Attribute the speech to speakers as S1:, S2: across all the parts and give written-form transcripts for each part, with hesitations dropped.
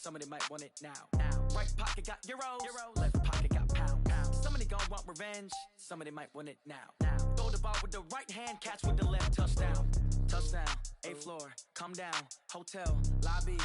S1: Somebody might want it now. Right pocket got euros, left pocket got pounds. Somebody gon' want revenge, somebody might want it now. Throw the ball with the right hand, catch with the left, touchdown. Touchdown, 8th floor, come down, hotel, lobby.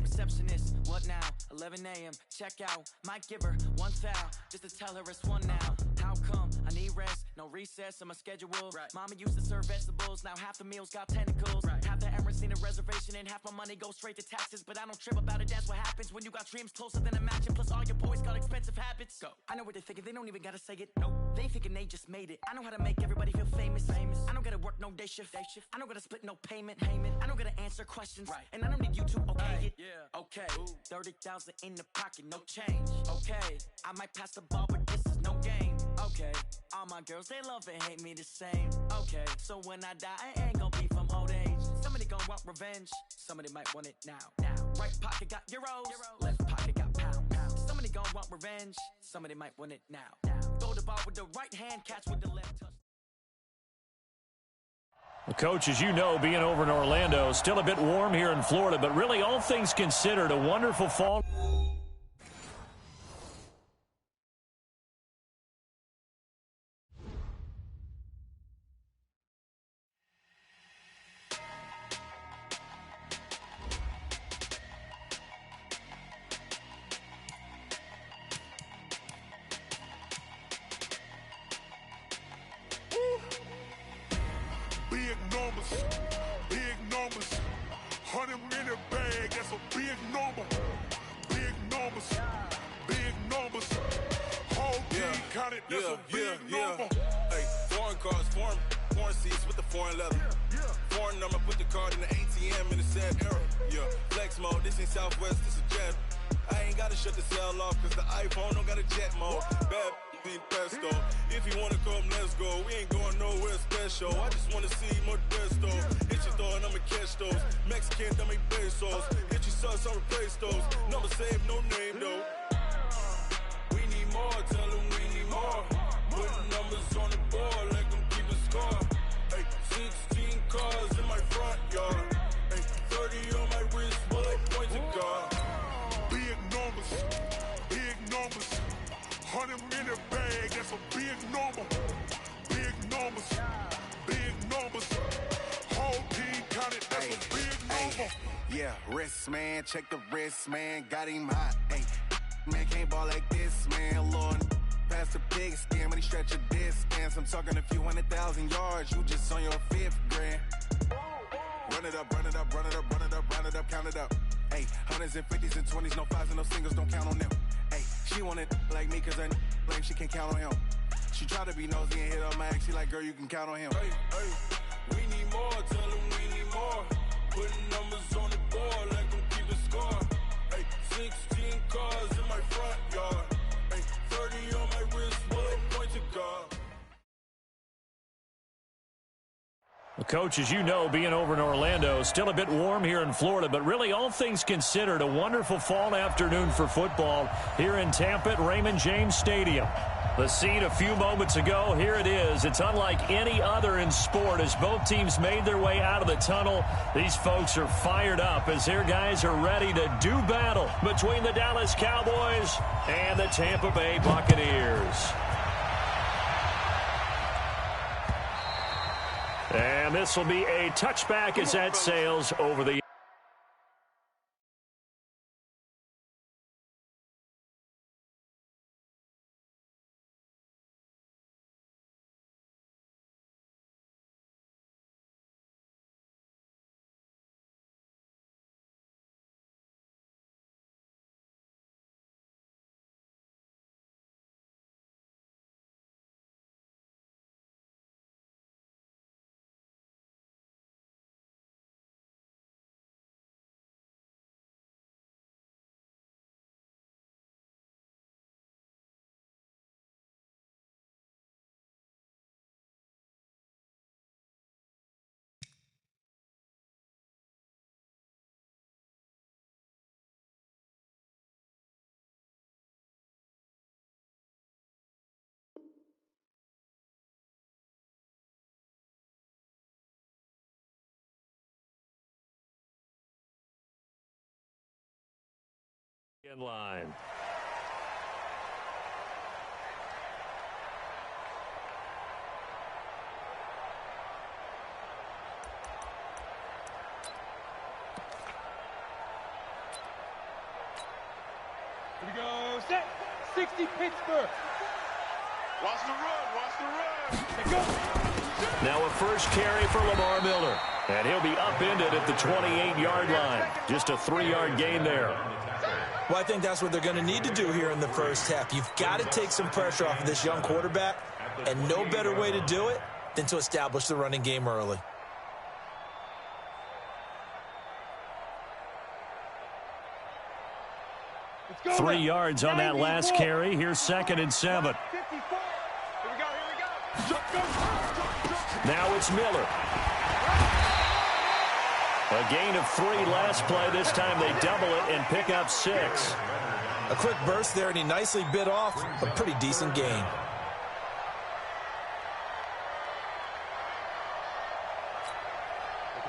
S1: Receptionist, what now? 11 a.m. Check out. Might give her one foul just to tell her it's one now. How come? I need rest, no recess on my schedule. Right. Mama used to serve vegetables, now half the meals got tentacles. Right. Half the errands need a reservation and half my money goes straight to taxes. But I don't trip about it, that's what happens when you got dreams closer than a mansion. Plus all your boys got expensive habits. Go. I know what they're thinking, they don't even gotta say it. Nope. They thinking they just made it. I know how to make everybody feel famous. I don't gotta work no day shift. I don't gotta split no payment. I don't gotta answer questions. Right. And I don't need you to okay it. Yeah. Okay. 30,000 in the pocket, no change. Okay. I might pass the ball, but this is no game. Okay. All my girls, they love and hate me the same. Okay. So when I die, I ain't gonna be from old age. Somebody gon' want revenge. Somebody might want it now. Right pocket got euros, left pocket got pounds. Somebody gon' want revenge. Somebody might want it now. Throw the ball with the right hand, catch with the left touch.
S2: Well, Coach, as you know, being over in Orlando, still a bit warm here in Florida, but really all things considered, a wonderful fall.
S3: Big numbers, 100 in a bag, that's a big number. Big numbers, whole team counted, that's a big number.
S4: Hey, foreign cars, foreign seats with the foreign leather. Foreign number, put the card in the ATM in the sad era. Yeah, flex mode, this ain't Southwest, this is jet. I ain't gotta shut the cell off, cause the iPhone don't got a jet mode. Bad being pesto. If you wanna come, let's go. We ain't going nowhere special. I just wanna see Modesto. Hit your thought, I'ma catch those. Mexican, I make pesos. Hit your sus, I'll replace those. Number saved, no name though. We need more, tell them we need more. Putting numbers on the board, like them keep a score. Hey, 16 cars in my front yard. Hey, 30 on my wrist, while I point to God.
S3: Big numbers, 100 in a bag, that's a big number. Big numbers, whole team counted, that's a big number.
S5: Yeah, wrist man, check the wrist man, got him hot. Hey, man can't ball like this, man. Lord, past the big skin, when he stretch a distance. I'm talking a few 100,000 yards, you just on your 5th grand. Run it up, count it up. Hey, hundreds and 50s and 20s, no 5s and no singles, don't count on them. Hey, she want it like me, cause her blame, she can't count on him. She try to be nosy and hit up my ex, she like, girl, you can count on him.
S4: Hey, we need more, tell them we need more. Putting numbers on the board, like them keep a score. Hey, 16 cars in my front yard. Hey, 30 on my wrist, while I point to God.
S2: Well, Coach, as you know, being over in Orlando, still a bit warm here in Florida, but really all things considered, a wonderful fall afternoon for football here in Tampa at Raymond James Stadium. The scene a few moments ago, here it is. It's unlike any other in sport as both teams made their way out of the tunnel. These folks are fired up as their guys are ready to do battle between the Dallas Cowboys and the Tampa Bay Buccaneers. And this will be a touchback as that sails over the In line.
S6: Here we go, set, 60 Pittsburgh.
S3: Watch the run.
S6: Let's go.
S2: Now a first carry for Lamar Miller. And he'll be upended at the 28-yard line. Just a 3-yard gain there.
S7: Well, I think that's what they're going to need to do here in the first half. You've got to take some pressure off of this young quarterback, and no better way to do it than to establish the running game early.
S6: Let's go.
S2: 3 yards on that last carry. Here's 2nd and 7.
S6: 54. Here we go.
S2: Now it's Miller. A gain of 3 last play. This time they double it and pick up 6.
S7: A quick burst there, and he nicely bit off a pretty decent gain.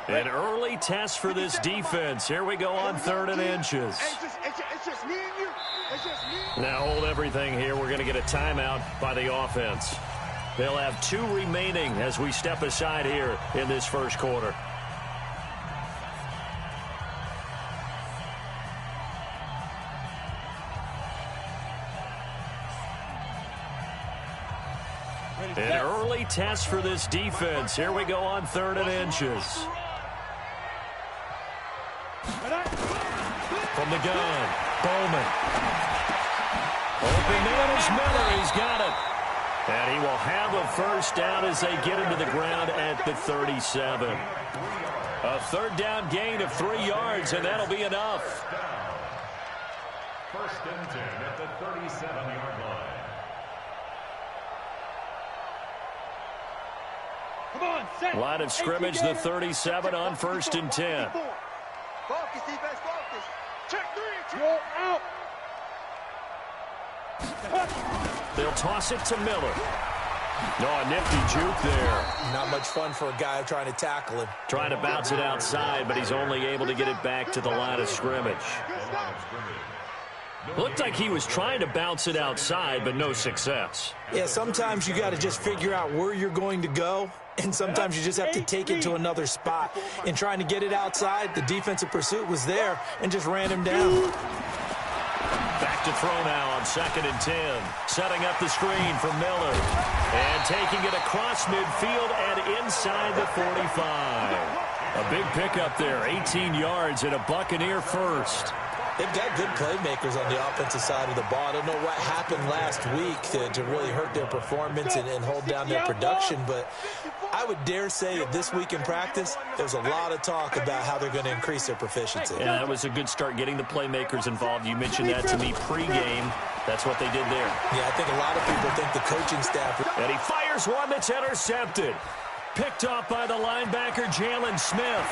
S2: An early test for this defense. Here we go on 3rd and inches.
S3: It's just me and you. It's just me.
S2: Now hold everything here. We're going to get a timeout by the offense. They'll have 2 remaining as we step aside here in this first quarter. An early test for this defense. Here we go on 3rd and inches. From the gun, Bowman. Open man is Miller. He's got it. And he will have a first down as they get him to the ground at the 37. A 3rd down gain of 3 yards, and that'll be enough.
S8: 1st and 10 at the 37-yard line.
S6: Come on, set.
S2: Line of scrimmage, the 37 on 1st and 10.
S3: Focus, defense, focus. Check 3.
S6: Roll out.
S2: They'll toss it to Miller. No, a nifty juke there.
S7: Not much fun for a guy trying to tackle him.
S2: Trying to bounce it outside, but he's only able to get it back to the line of scrimmage. Looked like he was trying to bounce it outside, but no success.
S7: Yeah, sometimes you got to just figure out where you're going to go, and sometimes you just have to take it to another spot. In trying to get it outside, the defensive pursuit was there and just ran him down.
S2: Back to throw now on 2nd and 10. Setting up the screen for Miller. And taking it across midfield and inside the 45. A big pickup there, 18 yards and a Buccaneer first.
S7: They've got good playmakers on the offensive side of the ball. I don't know what happened last week to really hurt their performance and hold down their production, but I would dare say that this week in practice, there's a lot of talk about how they're going to increase their proficiency.
S2: Yeah, that was a good start getting the playmakers involved. You mentioned that to me pregame. That's what they did there.
S7: Yeah, I think a lot of people think the coaching staff...
S2: And he fires one that's intercepted. Picked off by the linebacker, Jalen Smith.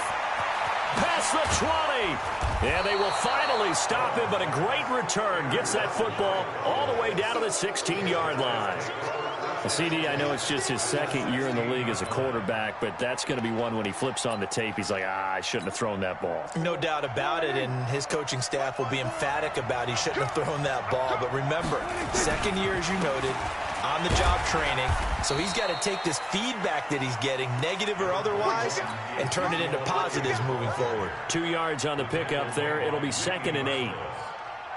S2: Past the 20. And they will finally stop him, but a great return. Gets that football all the way down to the 16-yard line. Well, CD, I know it's just his 2nd year in the league as a quarterback, but that's going to be one when he flips on the tape. He's like, I shouldn't have thrown that ball.
S7: No doubt about it, and his coaching staff will be emphatic about he shouldn't have thrown that ball. But remember, 2nd year, as you noted, on-the-job training. So he's got to take this feedback that he's getting, negative or otherwise, and turn it into positives moving forward.
S2: 2 yards on the pickup there. It'll be 2nd and 8.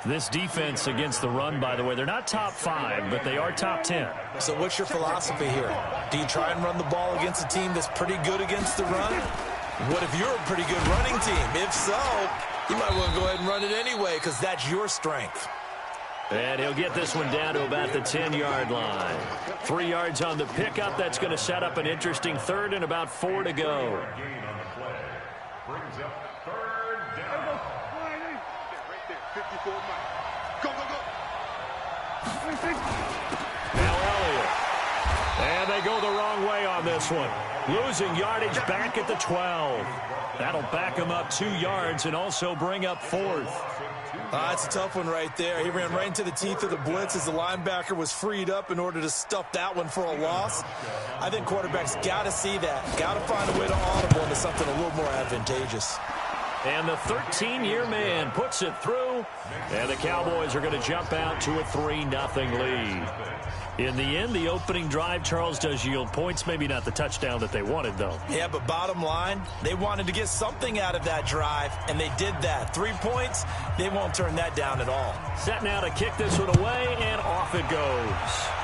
S2: This defense against the run, by the way, they're not top 5, but they are top 10.
S7: So what's your philosophy here? Do you try and run the ball against a team that's pretty good against the run? What if you're a pretty good running team? If so, you might want to go ahead and run it anyway because that's your strength.
S2: And he'll get this one down to about the 10-yard line. 3 yards on the pickup. That's going to set up an interesting 3rd and about 4 to go.
S8: Brings up 3rd down.
S3: Right there, 54 miles. Go, go, go.
S2: Now Elliott. And they go the wrong way on this one. Losing yardage back at the 12. That'll back him up 2 yards and also bring up 4th.
S7: That's a tough one right there. He ran right into the teeth of the blitz as the linebacker was freed up in order to stuff that one for a loss. I think quarterbacks got to see that. Got to find a way to audible into something a little more advantageous.
S2: And the 13-year man puts it through, and the Cowboys are going to jump out to a 3-0 lead. In the end, the opening drive, Charles, does yield points. Maybe not the touchdown that they wanted, though.
S7: Yeah, but bottom line, they wanted to get something out of that drive, and they did that. 3 points, they won't turn that down at all.
S2: Set now to kick this one away, and off it goes.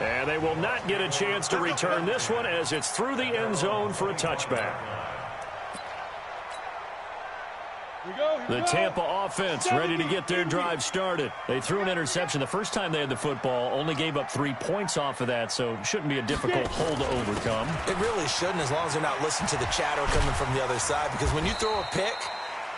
S2: And they will not get a chance to return this one as it's through the end zone for a touchback. The Tampa offense ready to get their drive started. They threw an interception the first time they had the football, only gave up 3 points off of that, so it shouldn't be a difficult hole to overcome.
S7: It really shouldn't, as long as they're not listening to the chatter coming from the other side, because when you throw a pick,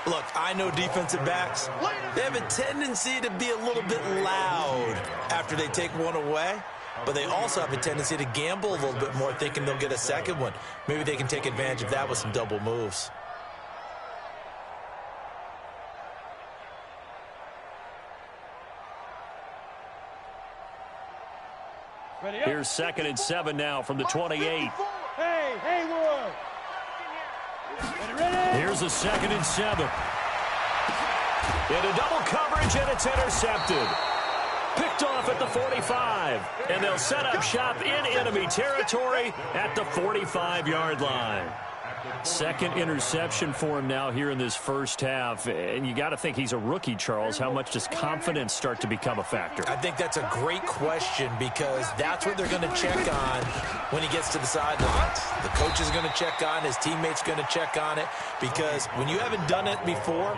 S7: look, I know defensive backs, they have a tendency to be a little bit loud after they take one away. But they also have a tendency to gamble a little bit more, thinking they'll get a second one. Maybe they can take advantage of that with some double moves.
S2: Here's 2nd and 7 now from the 28.
S6: Hey, Haywood!
S2: Here's a 2nd and 7. Into double coverage, and it's intercepted. Picked off at the 45, and they'll set up shop in enemy territory at the 45-yard line. Second interception for him now here in this first half, and you got to think he's a rookie, Charles. How much does confidence start to become a factor?
S7: I think that's a great question, because that's what they're going to check on when he gets to the sidelines. The coach is going to check on, his teammates going to check on it, because when you haven't done it before,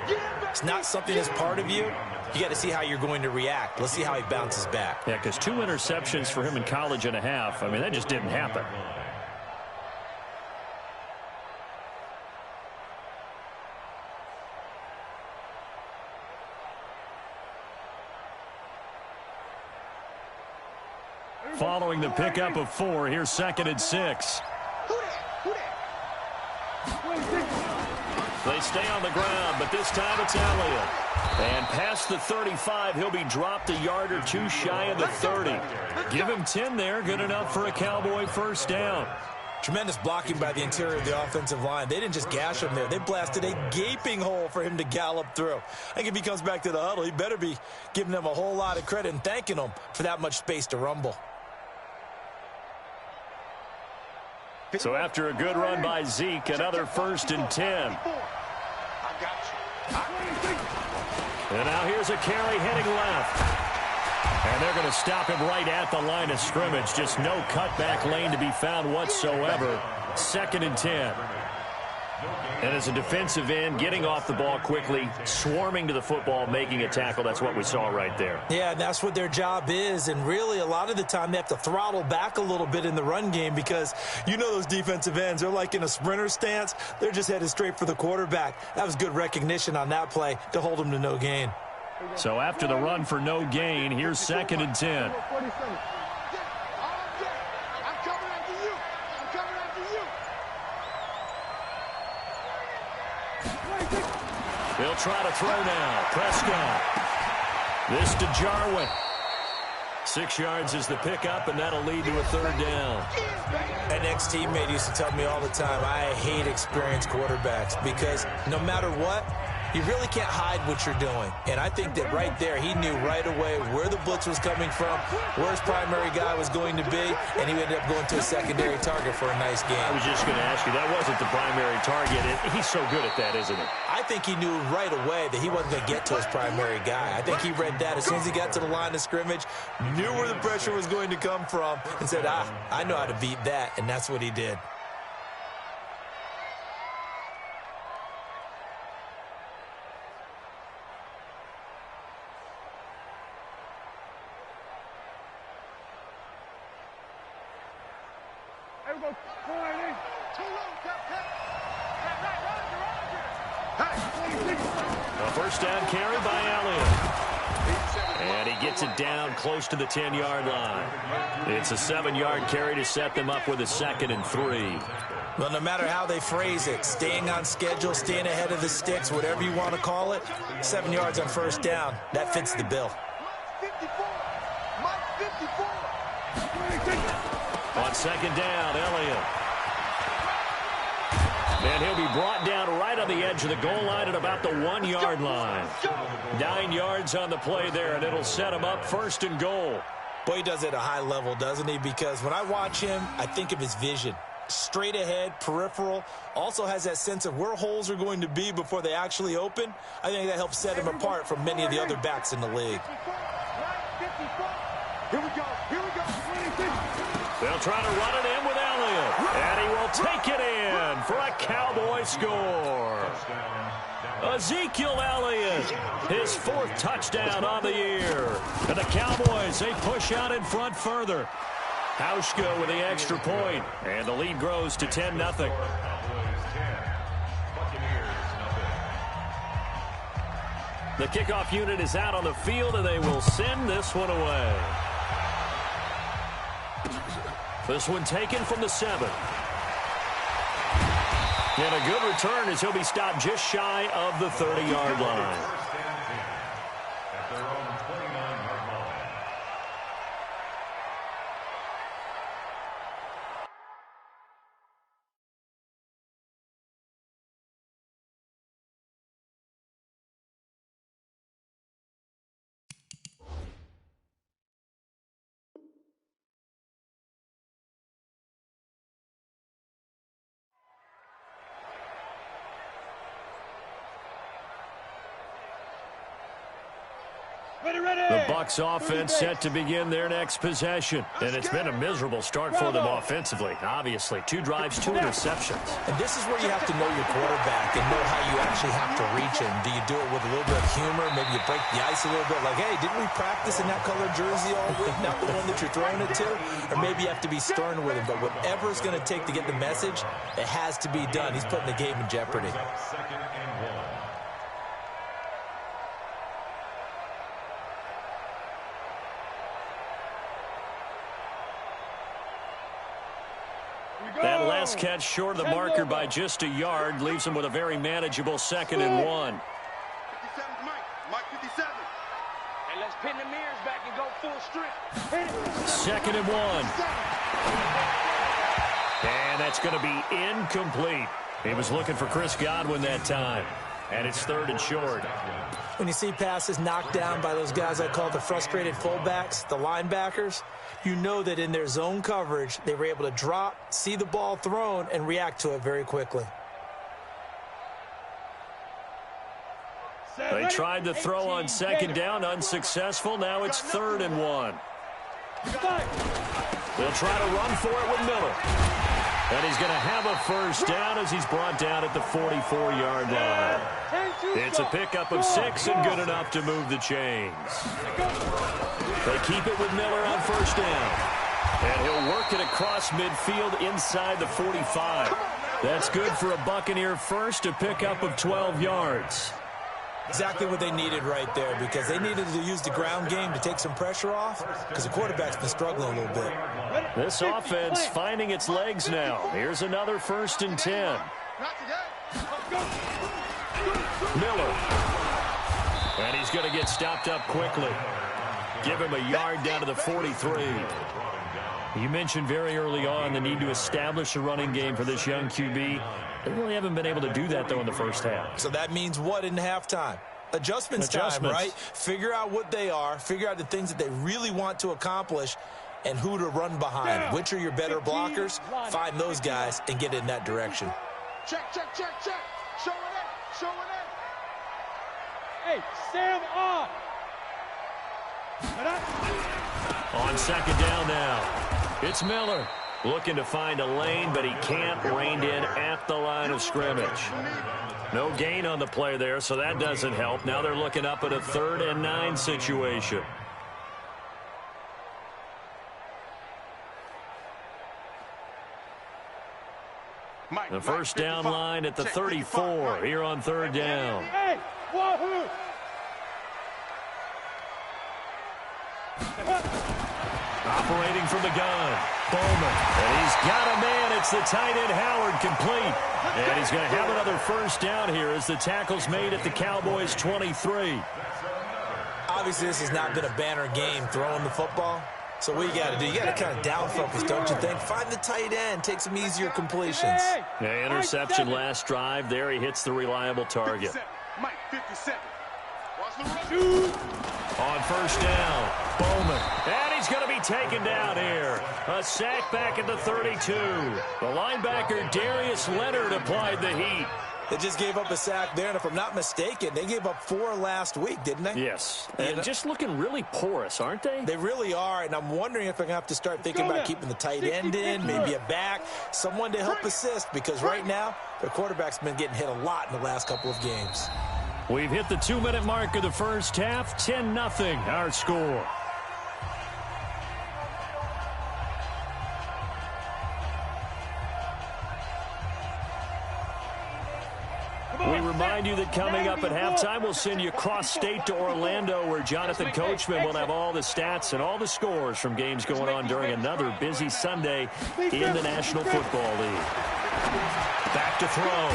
S7: it's not something that's part of you. You got to see how you're going to react. Let's see how he bounces back.
S2: Yeah, because 2 interceptions for him in college and a half, I mean, that just didn't happen. Following the pickup of 4, here's 2nd and 6. They stay on the ground, but this time it's Elliott. And past the 35, he'll be dropped a yard or 2 shy of the 30. Give him 10 there, good enough for a Cowboy first down.
S7: Tremendous blocking by the interior of the offensive line. They didn't just gash him there. They blasted a gaping hole for him to gallop through. I think if he comes back to the huddle, he better be giving them a whole lot of credit and thanking them for that much space to rumble.
S2: So after a good run by Zeke, another 1st and 10. And now here's a carry heading left. And they're going to stop him right at the line of scrimmage. Just no cutback lane to be found whatsoever. 2nd and 10. And as a defensive end, getting off the ball quickly, swarming to the football, making a tackle. That's what we saw right there.
S7: Yeah, that's what their job is. And really, a lot of the time, they have to throttle back a little bit in the run game, because you know those defensive ends, they're like in a sprinter stance. They're just headed straight for the quarterback. That was good recognition on that play to hold them to no gain.
S2: So after the run for no gain, here's 2nd and 10. They'll try to throw now. Prescott. This to Jarwin. 6 yards is the pickup, and that'll lead to a 3rd down.
S7: An ex-teammate used to tell me all the time, I hate experienced quarterbacks, because no matter what, you really can't hide what you're doing. And I think that right there, he knew right away where the blitz was coming from, where his primary guy was going to be, and he ended up going to a secondary target for a nice game.
S2: I was just going to ask you, that wasn't the primary target. He's so good at that, isn't he?
S7: I think he knew right away that he wasn't going to get to his primary guy. I think he read that as soon as he got to the line of scrimmage, knew where the pressure was going to come from, and said, I know how to beat that, and that's what he did.
S2: A first down carry by Elliott. And he gets it down close to the 10-yard line. It's a 7-yard carry to set them up with a 2nd and 3.
S7: Well, no matter how they phrase it, staying on schedule, staying ahead of the sticks, whatever you want to call it, 7 yards on first down, that fits the bill.
S2: On 2nd down, Elliott. And he'll be brought down right on the edge of the goal line at about the 1-yard line. 9 yards on the play there, and it'll set him up 1st and goal.
S7: Boy, he does it at a high level, doesn't he? Because when I watch him, I think of his vision. Straight ahead, peripheral, also has that sense of where holes are going to be before they actually open. I think that helps set him apart from many of the other backs in the league.
S6: Here we go.
S2: They'll try to run it in with Elliott, and he will take it in for a Cowboy score. Ezekiel Elliott, his 4th touchdown on the year. And the Cowboys, they push out in front further. Hauschka with the extra point, and the lead grows to 10-0. The kickoff unit is out on the field, and they will send this one away. This one taken from the 7. And a good return as he'll be stopped just shy of the 30-yard line.
S8: At their own 29-yard line.
S2: The Bucs offense set to begin their next possession. And it's been a miserable start for them offensively. Obviously, 2 drives, 2 interceptions.
S7: And this is where you have to know your quarterback and know how you actually have to reach him. Do you do it with a little bit of humor? Maybe you break the ice a little bit. Like, hey, didn't we practice in that color jersey all week? Not the one that you're throwing it to? Or maybe you have to be stern with him. But whatever it's going to take to get the message, it has to be done. He's putting the game in jeopardy.
S8: 2nd and 1.
S2: That last catch short of the marker by just a yard leaves him with a very manageable 2nd and 1.
S6: 57's Mike 57. And let's pin the mirrors back and go full strength.
S2: 2nd and 1. And that's going to be incomplete. He was looking for Chris Godwin that time. And it's 3rd and short.
S7: When you see passes knocked down by those guys I call the frustrated fullbacks, the linebackers, you know that in their zone coverage, they were able to drop, see the ball thrown, and react to it very quickly.
S2: They tried to throw on 2nd down, unsuccessful. Now it's 3rd and 1. They'll try to run for it with Miller. And he's going to have a 1st down as he's brought down at the 44-yard line. It's a pickup of 6 and good enough to move the chains. They keep it with Miller on 1st down. And he'll work it across midfield inside the 45. That's good for a Buccaneer 1st, a pickup of 12 yards.
S7: Exactly what they needed right there, because they needed to use the ground game to take some pressure off, because the quarterback's been struggling a little bit.
S2: This offense finding its legs now. Here's another 1st and 10. Miller. And he's going to get stopped up quickly. Give him a yard down to the 43. You mentioned very early on the need to establish a running game for this young QB. They really haven't been able to do that, though, in the first half.
S7: So that means what in halftime? Adjustments time, right? Figure out what they are, figure out the things that they really want to accomplish, and who to run behind. Which are your better blockers? Find those guys and get in that direction.
S6: Check. Show it in. Hey, Sam on.
S2: On 2nd down now, it's Miller. Looking to find a lane, but he can't. Reined in at the line of scrimmage. No gain on the play there, so that doesn't help. Now they're looking up at a 3rd and 9 situation. The 1st down line at the 34 here on 3rd down.
S6: Hey, wahoo!
S2: Operating from the gun, Bowman. And he's got a man. It's the tight end, Howard, complete. And he's going to have another 1st down here as the tackle's made at the Cowboys' 23.
S7: Obviously, this has not been a banner game throwing the football. So what you got to do, you got to kind of down focus, don't you think? Find the tight end, take some easier completions.
S2: Yeah, interception last drive. There he hits the reliable target.
S6: 57. Mike, 57. Watch the run. Shoot.
S2: On first down, Bowman. And he's going to be taken down here. A sack back at the 32. The linebacker, Darius Leonard, applied the heat.
S7: They just gave up a sack there, and if I'm not mistaken, they gave up 4 last week, didn't they?
S2: Yes. And just looking really porous, aren't they?
S7: They really are, and I'm wondering if I'm going to have to start thinking about keeping the tight end in, maybe a back, someone to help assist, because right now, their quarterback's been getting hit a lot in the last couple of games.
S2: We've hit the 2-minute mark of the first half. 10-0 our score. We remind you that coming up at halftime, we'll send you cross-state to Orlando, where Jonathan Coachman will have all the stats and all the scores from games going on during another busy Sunday in the National Football League. Back to throw.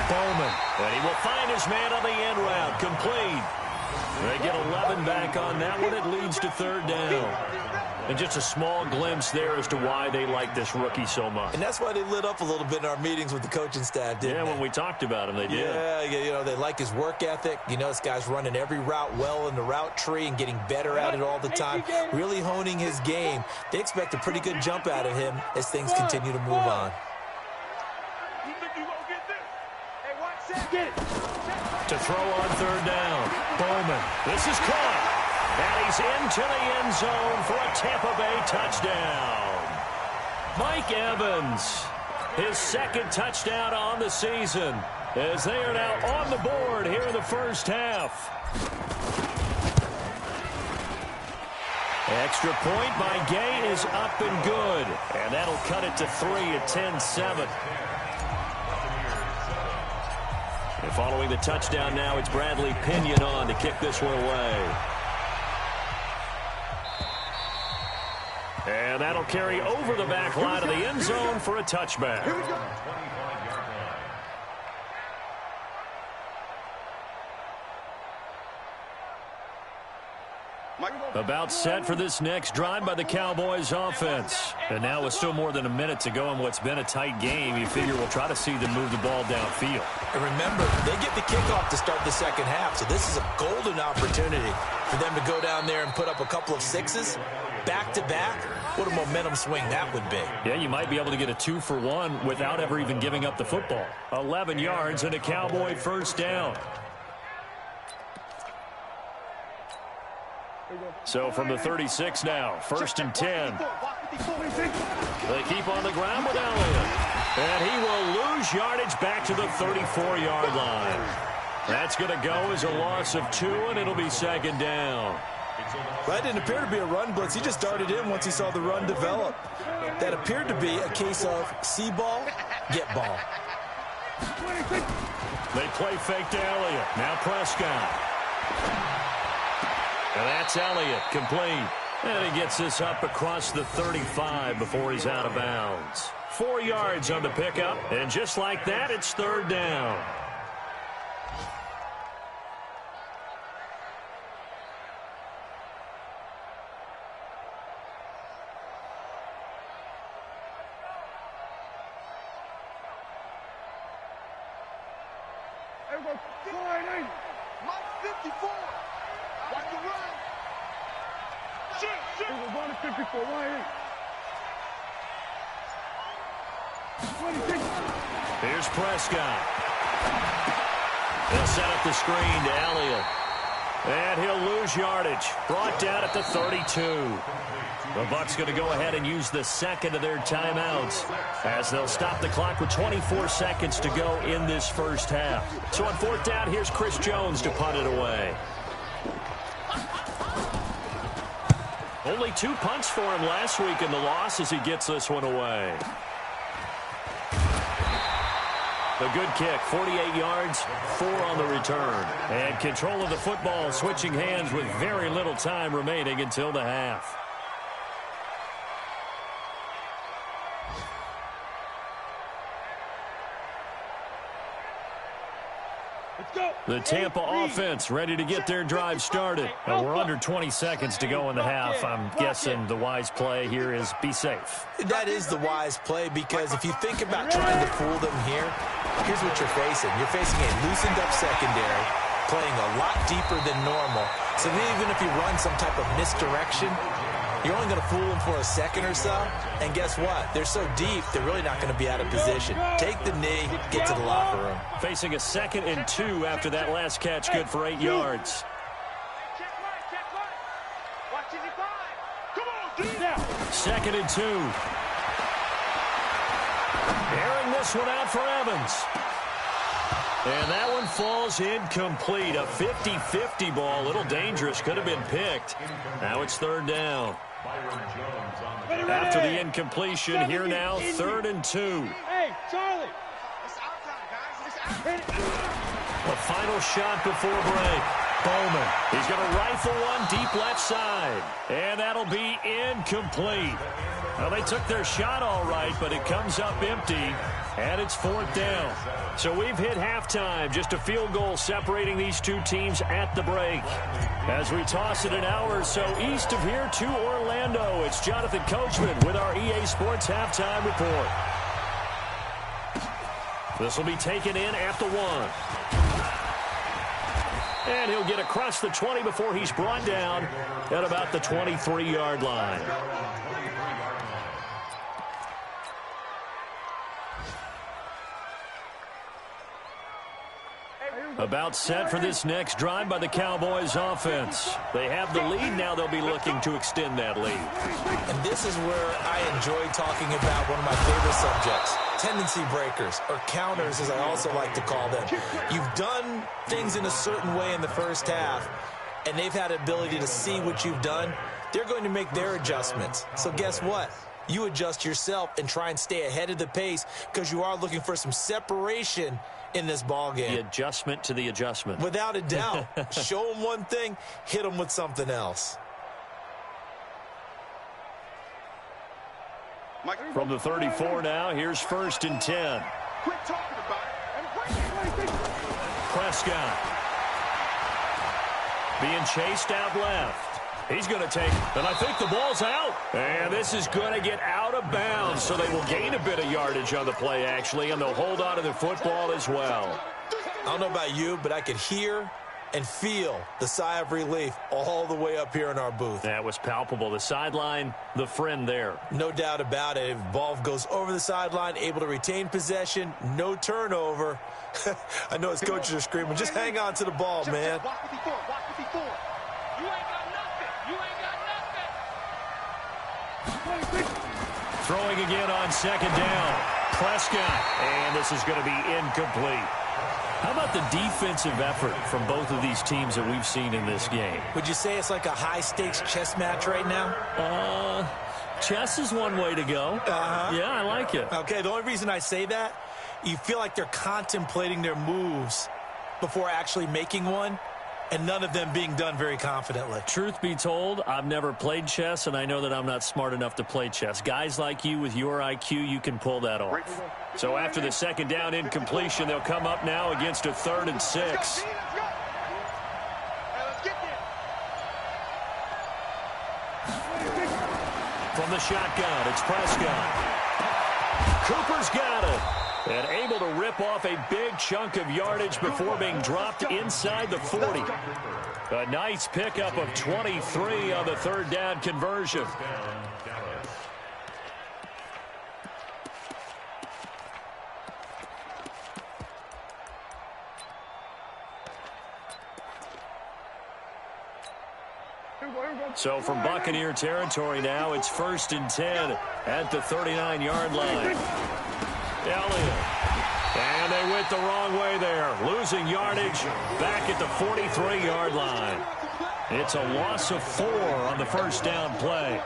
S2: Bowman. And he will find his man on the end route. Complete. They get 11 back on that one. It leads to third down. And just a small glimpse there as to why they like this rookie so much.
S7: And that's why they lit up a little bit in our meetings with the coaching staff, didn't they?
S2: Yeah, when we talked about him, they did.
S7: Yeah, you know, they like his work ethic. You know, this guy's running every route well in the route tree and getting better at it all the time, really honing his game. They expect a pretty good jump out of him as things continue to move on.
S6: You think you gonna get this? Hey, watch that. Get it.
S2: To throw on third down. Bowman. This is caught. And he's into the end zone for a Tampa Bay touchdown. Mike Evans, his second touchdown on the season, as they are now on the board here in the first half. Extra point by Gay is up and good. And that'll cut it to 3 at 10-7. And following the touchdown now, it's Bradley Pinion on to kick this one away. And that'll carry over the back line of the end zone for a touchback.
S6: Here we go.
S2: About set for this next drive by the Cowboys offense. And now with still more than a minute to go in what's been a tight game, you figure we'll try to see them move the ball downfield.
S7: And remember, they get the kickoff to start the second half, so this is a golden opportunity for them to go down there and put up a couple of sixes back-to-back. What a momentum swing that would be.
S2: Yeah, you might be able to get a 2-for-1 without ever even giving up the football. 11 yards and a Cowboy first down. So from the 36 now, 1st and 10. They keep on the ground with Elliott. And he will lose yardage back to the 34-yard line. That's going to go as a loss of 2, and it'll be second down.
S7: That didn't appear to be a run blitz. He just darted in once he saw the run develop. That appeared to be a case of see ball, get ball.
S2: They play fake to Elliott. Now Prescott. And that's Elliott, complete. And he gets this up across the 35 before he's out of bounds. 4 yards on the pickup, and just like that, it's third down.
S6: Mike 54. Watch the run. Shit. We're going to 54. Why
S2: Here's Prescott. They'll set up the screen to Elliott. And he'll lose yardage. Brought down at the 32. The Bucs going to go ahead and use the second of their timeouts as they'll stop the clock with 24 seconds to go in this first half. So on fourth down, here's Chris Jones to punt it away. Only 2 punts for him last week in the loss as he gets this one away. A good kick, 48 yards, 4 on the return. And control of the football switching hands with very little time remaining until the half. The Tampa offense ready to get their drive started. We're under 20 seconds to go in the half. I'm guessing the wise play here is be safe.
S7: That is the wise play, because if you think about trying to fool them here, here's what you're facing. You're facing a loosened up secondary, playing a lot deeper than normal. So even if you run some type of misdirection, you're only going to fool them for a second or so. And guess what? They're so deep, they're really not going to be out of position. Take the knee, get to the locker room.
S2: Facing a 2nd and 2 after that last catch, good for 8 yards. Second and 2. Airing this one out for Evans. And that one falls incomplete. A 50-50 ball, a little dangerous, could have been picked. Now it's 3rd down. After the incompletion, here now, 3rd and 2.
S6: Hey, Charlie.
S2: A final shot before break. Bowman, he's going to rifle one deep left side. And that'll be incomplete. Well, they took their shot all right, but it comes up empty, and it's 4th down. So we've hit halftime, just a field goal separating these two teams at the break. As we toss it an hour or so east of here to Orlando, it's Jonathan Coachman with our EA Sports Halftime Report. This will be taken in at the 1. And he'll get across the 20 before he's brought down at about the 23-yard line. About set for this next drive by the Cowboys offense. They have the lead. Now they'll be looking to extend that lead.
S7: And this is where I enjoy talking about one of my favorite subjects, tendency breakers, or counters as I also like to call them. You've done things in a certain way in the first half, and they've had the ability to see what you've done. They're going to make their adjustments. So guess what? You adjust yourself and try and stay ahead of the pace, because you are looking for some separation in this ball game.
S2: The adjustment to the adjustment.
S7: Without a doubt. Show them one thing, hit them with something else.
S2: From the 34 now, here's 1st and 10.
S6: Quit talking about it.
S2: Prescott being chased out left. He's going to take, and I think the ball's out. And this is going to get out of bounds, so they will gain a bit of yardage on the play, actually, and they'll hold on to the football as well.
S7: I don't know about you, but I could hear and feel the sigh of relief all the way up here in our booth.
S2: That was palpable. The sideline, the friend there.
S7: No doubt about it. If the ball goes over the sideline, able to retain possession, no turnover. I know his coaches are screaming, just hang on to the ball, man.
S6: Watch 54. Watch 54. You ain't got nothing. You ain't got nothing.
S2: Throwing again on 2nd down. Prescott. And this is going to be incomplete. How about the defensive effort from both of these teams that we've seen in this game?
S7: Would you say it's like a high-stakes chess match right now?
S2: Chess is one way to go. Yeah, I like it.
S7: Okay, the only reason I say that, you feel like they're contemplating their moves before actually making one, and none of them being done very confidently.
S2: Truth be told, I've never played chess, and I know that I'm not smart enough to play chess. Guys like you with your IQ, you can pull that off. So after the 2nd down incompletion, they'll come up now against a 3rd and 6. From the shotgun, it's Prescott. Cooper's got it. And able to rip off a big chunk of yardage before being dropped inside the 40. A nice pickup of 23 on the 3rd down conversion. So from Buccaneer territory now, it's 1st and 10 at the 39-yard line. Elliott. And they went the wrong way there. Losing yardage back at the 43-yard line. It's a loss of 4 on the 1st down play.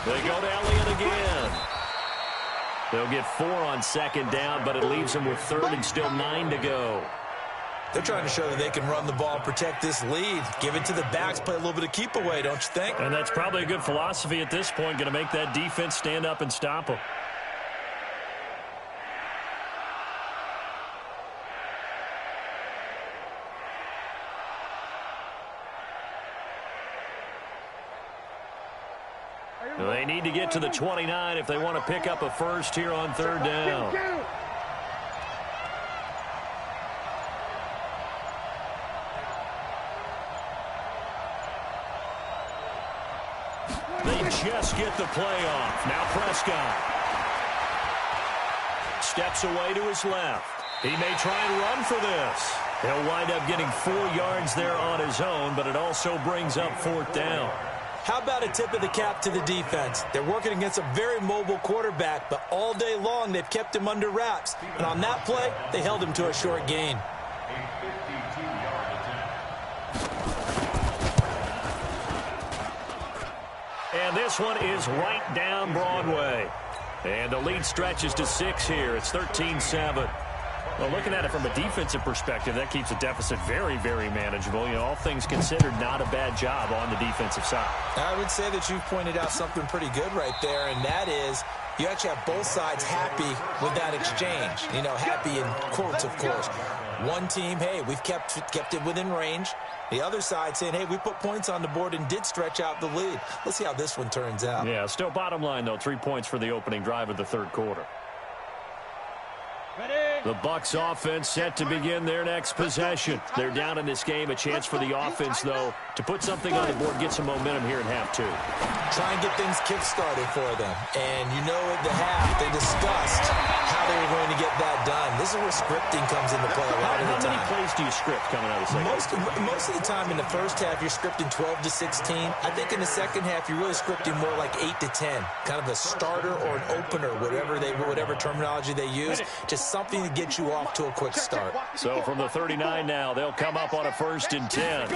S2: They go to Elliott again. They'll get 4 on 2nd down, but it leaves them with 3rd and still 9 to go.
S7: They're trying to show that they can run the ball and protect this lead. Give it to the backs, play a little bit of keep away, don't you think?
S2: And that's probably a good philosophy at this point, going to make that defense stand up and stop them. They need to get to the 29 if they want to pick up a first here on third down. They just get the play off. Now Prescott steps away to his left. He may try and run for this. He'll wind up getting 4 yards there on his own, but it also brings up fourth down.
S7: How about a tip of the cap to the defense? They're working against a very mobile quarterback, but all day long they've kept him under wraps. And on that play, they held him to a short gain.
S2: And this one is right down Broadway. And the lead stretches to 6 here. It's 13-7. Well, looking at it from a defensive perspective, that keeps the deficit very, very manageable. You know, all things considered, not a bad job on the defensive side.
S7: I would say that you've pointed out something pretty good right there, and that is you actually have both sides happy with that exchange. You know, happy in quotes, of course. One team, hey, we've kept it within range. The other side saying, hey, we put points on the board and did stretch out the lead. Let's see how this one turns out.
S2: Yeah, still bottom line, though, 3 points for the opening drive of the third quarter. The Bucs offense set to begin their next possession. They're down in this game. A chance for the offense, though, to put something on the board, get some momentum here in half 2.
S7: Try and get things kick-started for them. And you know at the half, they discussed how they were going to get that done. This is where scripting comes into play a lot of the time.
S2: How many plays do you script coming out of the second?
S7: Most of the time in the first half, you're scripting 12 to 16. I think in the second half, you're really scripting more like 8 to 10. Kind of a starter or an opener, whatever terminology they use. Just something to get you off to a quick start.
S2: So from the 39 now, they'll come up on a 1st and 10.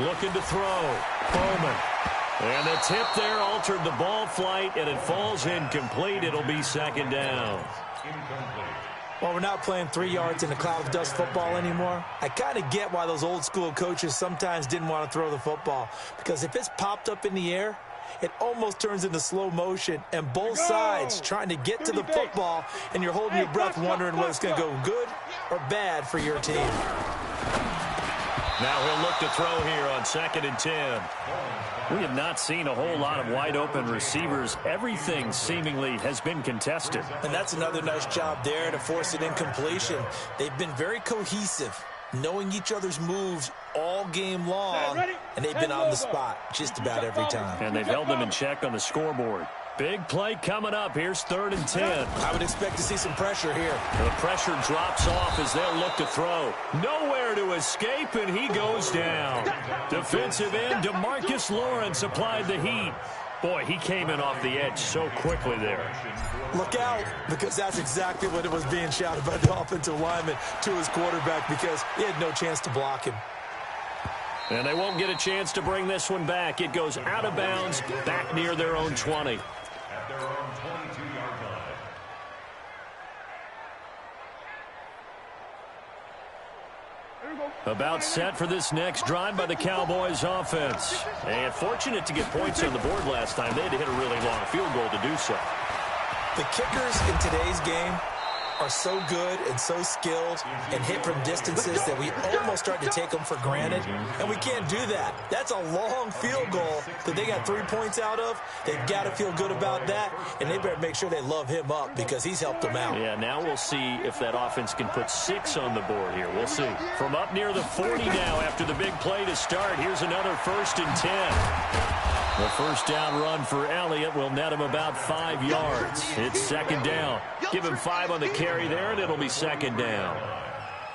S2: Looking to throw. Bowman. And the tip there altered the ball flight, and it falls incomplete. It'll be 2nd down.
S7: Well, we're not playing 3 yards in a cloud of dust football anymore. I kind of get why those old school coaches sometimes didn't want to throw the football. Because if it's popped up in the air, it almost turns into slow motion, and both sides trying to get to the football, and you're holding your breath wondering whether it's going to go good or bad for your team.
S2: Now he'll look to throw here on 2nd and 10. We have not seen a whole lot of wide-open receivers. Everything seemingly has been contested.
S7: And that's another nice job there to force an incompletion. They've been very cohesive, knowing each other's moves all game long, and they've been on the spot just about every time.
S2: And they've held them in check on the scoreboard. Big play coming up. Here's 3rd and 10.
S7: I would expect to see some pressure here.
S2: The pressure drops off as they'll look to throw. Nowhere to escape, and he goes down. Defensive end DeMarcus Lawrence applied the heat. Boy, he came in off the edge so quickly there.
S7: Look out, because that's exactly what it was being shouted by the offensive lineman to his quarterback, because he had no chance to block him.
S2: And they won't get a chance to bring this one back. It goes out of bounds, back near their own 20.
S8: At their own 22-yard line.
S2: About set for this next drive by the Cowboys offense. And fortunate to get points on the board last time. They had to hit a really long field goal to do so.
S7: The kickers in today's game are so good and so skilled and hit from distances that we almost start to take them for granted, and we can't do that. That's a long field goal that they got 3 points out of. They've got to feel good about that, and they better make sure they love him up because he's helped them out.
S2: Yeah, now we'll see if that offense can put 6 on the board here. We'll see. From up near the 40 now after the big play to start, here's another 1st and 10. The first down run for Elliott will net him about 5 yards. It's 2nd down. Give him 5 on the carry there, and it'll be 2nd down.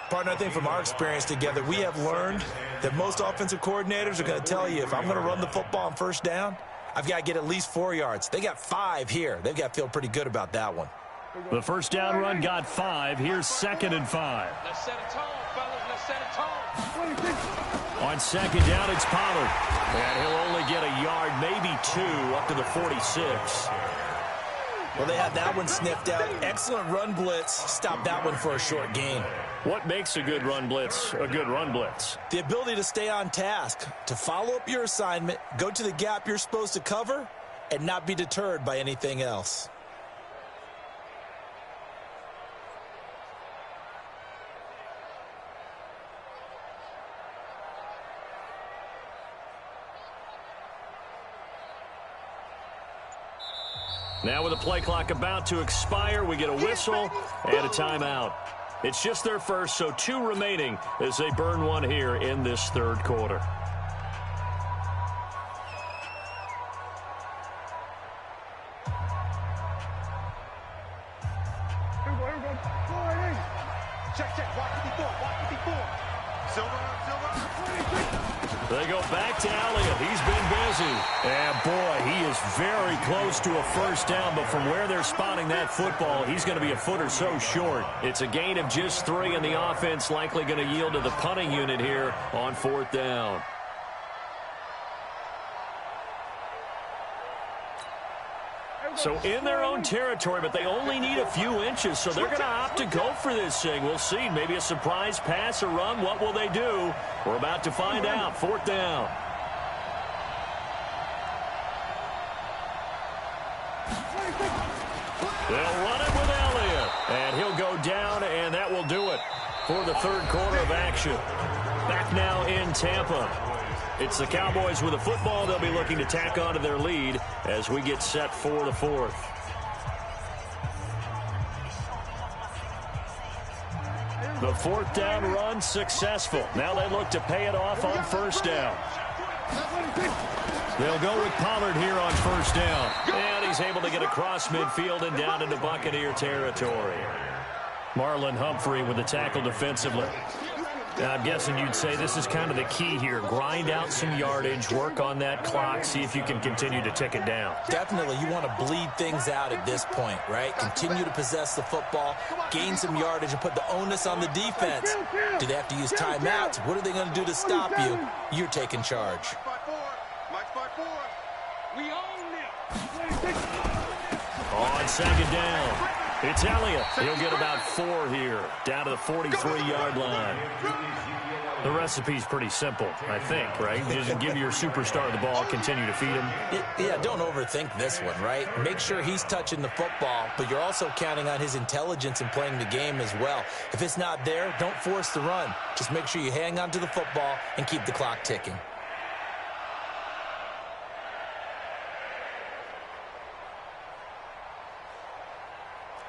S7: Partner, I think from our experience together, we have learned that most offensive coordinators are going to tell you, if I'm going to run the football on 1st down, I've got to get at least 4 yards. They got 5 here. They've got to feel pretty good about that one.
S2: The first down run got 5. Here's 2nd and 5.
S6: Let's set a tone, fellas. Let's set a tone.
S2: On 2nd down, it's Pollard. And he'll only get a yard, maybe 2, up to the 46.
S7: Well, they had that one sniffed out. Excellent run blitz. Stopped that one for a short gain.
S2: What makes a good run blitz a good run blitz?
S7: The ability to stay on task, to follow up your assignment, go to the gap you're supposed to cover, and not be deterred by anything else.
S2: Now with the play clock about to expire, we get a whistle and a timeout. It's just their first, so 2 remaining as they burn one here in this third quarter. They go back to Elliott. He's been busy. And, boy, he is very close to a first down. But from where they're spotting that football, he's going to be a foot or so short. It's a gain of just 3, and the offense likely going to yield to the punting unit here on 4th down. So in their own territory, but they only need a few inches, so they're going to opt to go for this thing. We'll see. Maybe a surprise pass or run. What will they do? We're about to find out. 4th down. They'll run it with Elliott, and he'll go down, and that will do it for the third quarter of action. Back now in Tampa. It's the Cowboys with a football. They'll be looking to tack onto their lead as we get set for the 4th. The 4th down run successful. Now they look to pay it off on 1st down. They'll go with Pollard here on 1st down. And he's able to get across midfield and down into Buccaneer territory. Marlon Humphrey with the tackle defensively. I'm guessing you'd say this is kind of the key here. Grind out some yardage, work on that clock, see if you can continue to tick it down.
S7: Definitely, you want to bleed things out at this point, right? Continue to possess the football, gain some yardage, and put the onus on the defense. Do they have to use timeouts? What are they going to do to stop you? You're taking charge.
S2: On 2nd down. It's Elliott. He'll get about 4 here, down to the 43-yard line. The recipe's pretty simple, I think, right? Just give your superstar the ball, continue to feed him.
S7: Yeah, don't overthink this one, right? Make sure he's touching the football, but you're also counting on his intelligence in playing the game as well. If it's not there, don't force the run. Just make sure you hang on to the football and keep the clock ticking.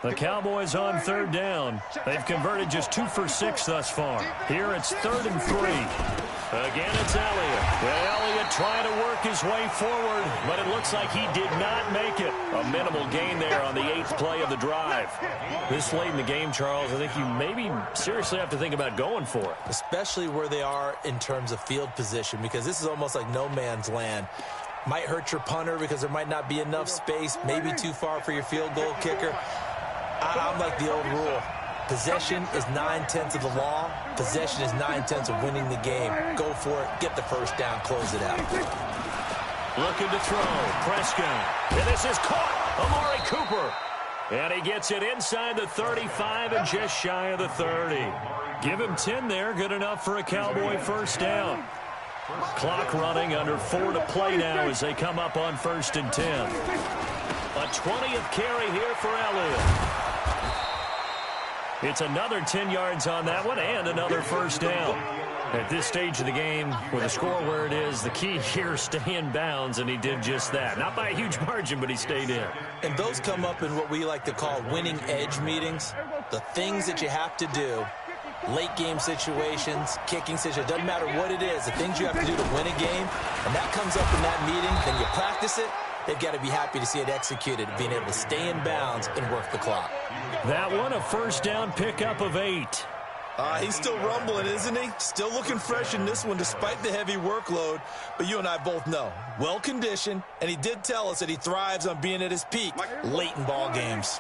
S2: The Cowboys on 3rd down. They've converted just 2 for 6 thus far. Here it's 3rd and 3. Again, it's Elliott. Well, Elliott trying to work his way forward, but it looks like he did not make it. A minimal gain there on the 8th play of the drive. This late in the game, Charles, I think you maybe seriously have to think about going for it.
S7: Especially where they are in terms of field position, because this is almost like no man's land. Might hurt your punter because there might not be enough space, maybe too far for your field goal kicker. I'm like the old rule. Possession is 9/10 of the law. Possession is 9/10 of winning the game. Go for it. Get the first down. Close it out.
S2: Looking to throw. Prescott. And this is caught. Amari Cooper. And he gets it inside the 35 and just shy of the 30. Give him 10 there. Good enough for a Cowboy first down. Clock running, under 4 to play now as they come up on 1st and 10. A 20th carry here for Elliott. It's another 10 yards on that one and another first down. At this stage of the game, with the score where it is, the key here is stay in bounds, and he did just that. Not by a huge margin, but he stayed in.
S7: And those come up in what we like to call winning edge meetings. The things that you have to do, late game situations, kicking situations, doesn't matter what it is, the things you have to do to win a game, and that comes up in that meeting, then you practice it. They've got to be happy to see it executed, being able to stay in bounds and work the clock.
S2: That one, a first down pickup of 8.
S7: He's still rumbling, isn't he? Still looking fresh in this one despite the heavy workload. But you and I both know, well-conditioned, and he did tell us that he thrives on being at his peak late in ball games.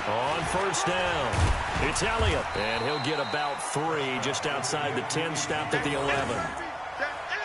S2: On first down, it's Elliott, and he'll get about 3 just outside the 10, stopped at the 11.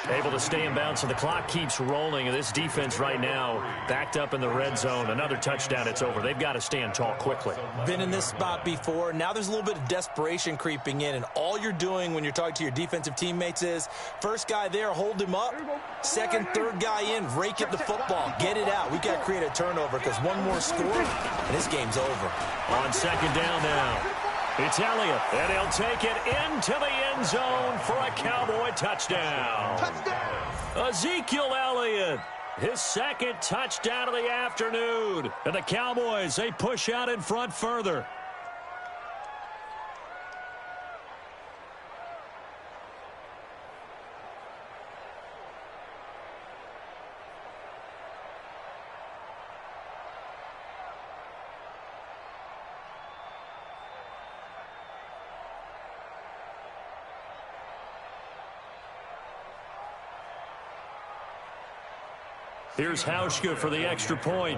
S2: Able to stay in bounds, so the clock keeps rolling. And this defense right now backed up in the red zone. Another touchdown, it's over. They've got to stand tall quickly.
S7: Been in this spot before. Now there's a little bit of desperation creeping in, and all you're doing when you're talking to your defensive teammates is first guy there, hold him up. Second, third guy in, rake at the football. Get it out. We've got to create a turnover because one more score, and this game's over.
S2: On second down now. It's Elliott, and he'll take it into the end zone for a Cowboy touchdown. Ezekiel Elliott, his second touchdown of the afternoon. And the Cowboys, they push out in front further. Here's Hauschka for the extra point.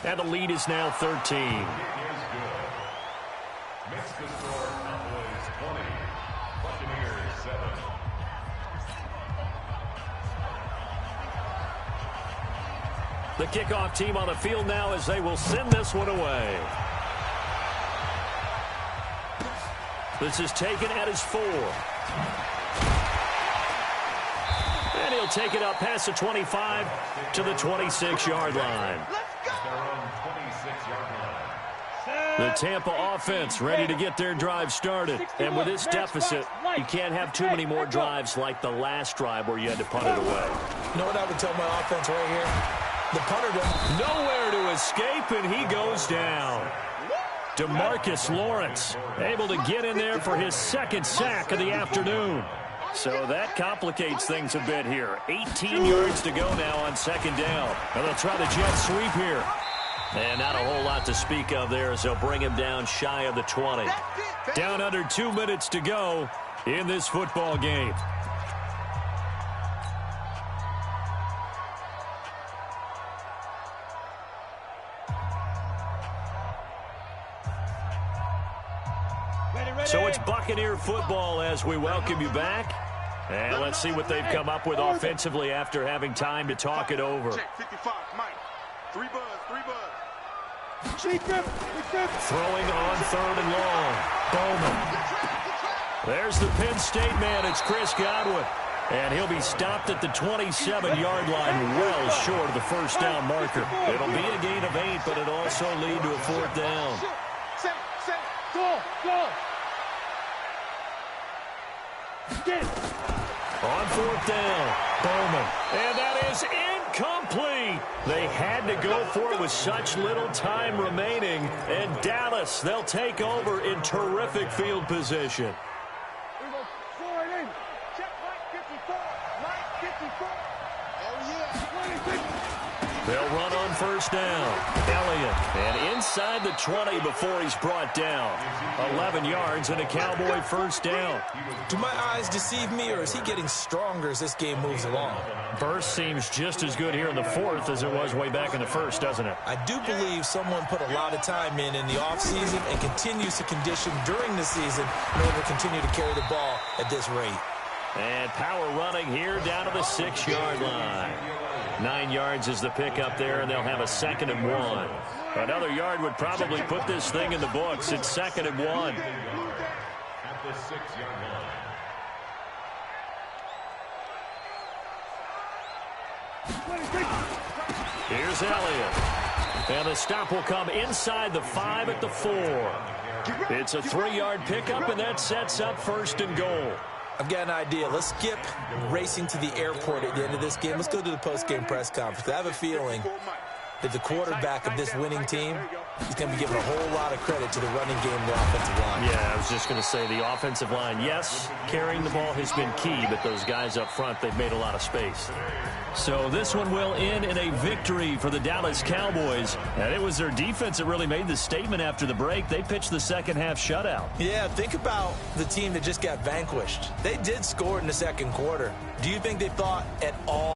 S2: And the lead is now 13. The kickoff team on the field now as they will send this one away. This is taken at his 4. And he'll take it up past the 25 to the 26-yard line. The Tampa offense ready to get their drive started. And with this deficit, you can't have too many more drives like the last drive where you had to punt it away.
S7: You know what I would tell my offense right here? The punter
S2: nowhere to escape, and he goes down. DeMarcus Lawrence able to get in there for his second sack of the afternoon. So that complicates things a bit here. 18 yards to go now on second down. And they'll try the jet sweep here. And not a whole lot to speak of there as they'll bring him down shy of the 20. Down under 2 minutes to go in this football game. So it's Buccaneer football as we welcome you back. And let's see what they've come up with offensively after having time to talk it over.
S6: Check 55, Mike. 3 buzz.
S2: Throwing on third and long. Bowman. There's the Penn State man. It's Chris Godwin. And he'll be stopped at the 27-yard line, well short of the first down marker. It'll be a gain of 8, but it'll also lead to a fourth down.
S6: Go.
S2: On fourth down, Bowman. And that is incomplete. They had to go for it with such little time remaining. And Dallas, they'll take over in terrific field position. They'll run on first down. Elliott, and inside the 20 before he's brought down. 11 yards and a Cowboy first down.
S7: Do my eyes deceive me, or is he getting stronger as this game moves along?
S2: Burst seems just as good here in the fourth as it was way back in the first, doesn't it?
S7: I do believe someone put a lot of time in the offseason and continues to condition during the season in order to continue to carry the ball at this rate.
S2: And power running here down to the 6-yard line. 9 yards is the pickup there, and they'll have a 2nd and 1. Another yard would probably put this thing in the books. It's 2nd and 1.
S8: At the 6-yard line.
S2: Here's Elliott. And the stop will come inside the 5 at the 4. It's a 3-yard pickup, and that sets up 1st and goal.
S7: I've got an idea. Let's skip racing to the airport at the end of this game. Let's go to the post-game press conference. I have a feeling that the quarterback of this winning team is going to be given a whole lot of credit to the running game and the offensive line.
S2: Yeah, I was just going to say the offensive line, yes, carrying the ball has been key, but those guys up front, they've made a lot of space. So this one will end in a victory for the Dallas Cowboys. And it was their defense that really made the statement after the break. They pitched the second-half shutout.
S7: Yeah, think about the team that just got vanquished. They did score in the second quarter. Do you think they thought at all